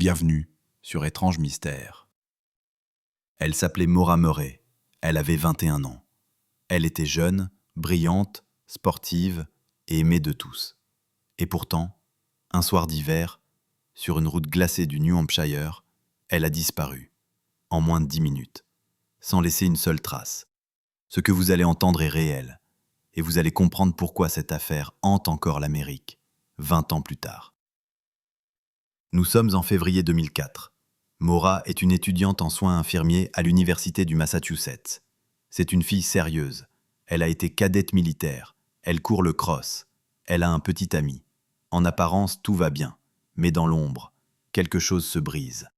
bienvenue sur Étrange Mystère. Elle s'appelait Maura Murray, elle avait 21 ans. Elle était jeune, brillante, sportive et aimée de tous. Et pourtant, un soir d'hiver, sur une route glacée du New Hampshire, elle a disparu, en moins de 10 minutes, sans laisser une seule trace. Ce que vous allez entendre est réel, et vous allez comprendre pourquoi cette affaire hante encore l'Amérique, 20 ans plus tard. Nous sommes en février 2004. Maura est une étudiante en soins infirmiers à l'université du Massachusetts. C'est une fille sérieuse. Elle a été cadette militaire. Elle court le cross. Elle a un petit ami. En apparence, tout va bien. Mais dans l'ombre, quelque chose se brise.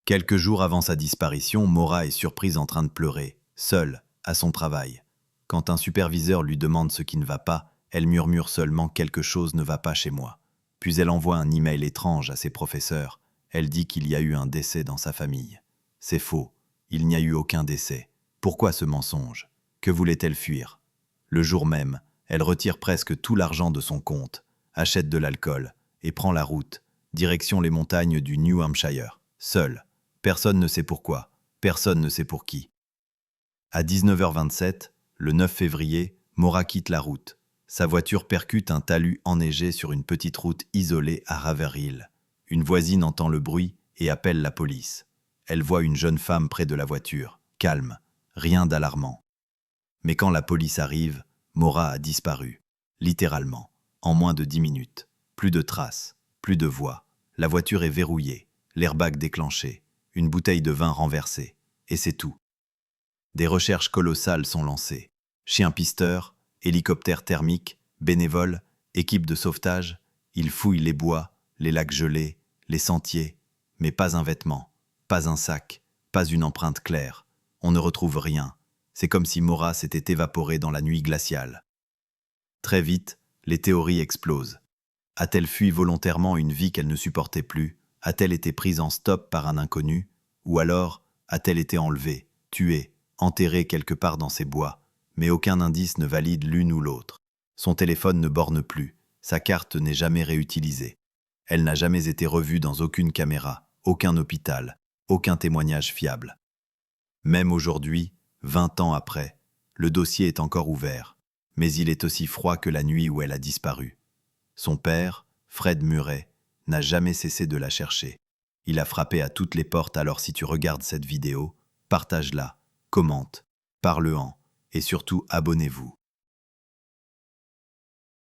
Quelques jours avant sa disparition, Maura est surprise en train de pleurer, seule, à son travail. Quand un superviseur lui demande ce qui ne va pas, elle murmure seulement « quelque chose ne va pas chez moi ». Puis elle envoie un email étrange à ses professeurs. Elle dit qu'il y a eu un décès dans sa famille. C'est faux. Il n'y a eu aucun décès. Pourquoi ce mensonge? Que voulait-elle fuir? Le jour même, elle retire presque tout l'argent de son compte, achète de l'alcool et prend la route, direction les montagnes du New Hampshire. Seule. Personne ne sait pourquoi. Personne ne sait pour qui. À 19h27, le 9 février, Maura quitte la route. Sa voiture percute un talus enneigé sur une petite route isolée à Haverhill. Une voisine entend le bruit et appelle la police. Elle voit une jeune femme près de la voiture, calme, rien d'alarmant. Mais quand la police arrive, Maura a disparu, littéralement, en moins de 10 minutes. Plus de traces, plus de voix. La voiture est verrouillée, l'airbag déclenché, une bouteille de vin renversée. Et c'est tout. Des recherches colossales sont lancées. Chiens pisteurs, hélicoptères thermiques, bénévoles, équipes de sauvetage, ils fouillent les bois, les lacs gelés, les sentiers, mais pas un vêtement, pas un sac, pas une empreinte claire. On ne retrouve rien. C'est comme si Maura s'était évaporée dans la nuit glaciale. Très vite, les théories explosent. A-t-elle fui volontairement une vie qu'elle ne supportait plus? A-t-elle été prise en stop par un inconnu? Ou alors, a-t-elle été enlevée, tuée, enterrée quelque part dans ces bois? Mais aucun indice ne valide l'une ou l'autre. Son téléphone ne borne plus, sa carte n'est jamais réutilisée. Elle n'a jamais été revue dans aucune caméra, aucun hôpital, aucun témoignage fiable. Même aujourd'hui, 20 ans après, le dossier est encore ouvert, mais il est aussi froid que la nuit où elle a disparu. Son père, Fred Murray, n'a jamais cessé de la chercher. Il a frappé à toutes les portes, alors si tu regardes cette vidéo, partage-la, commente, parle-en. Et surtout, abonnez-vous.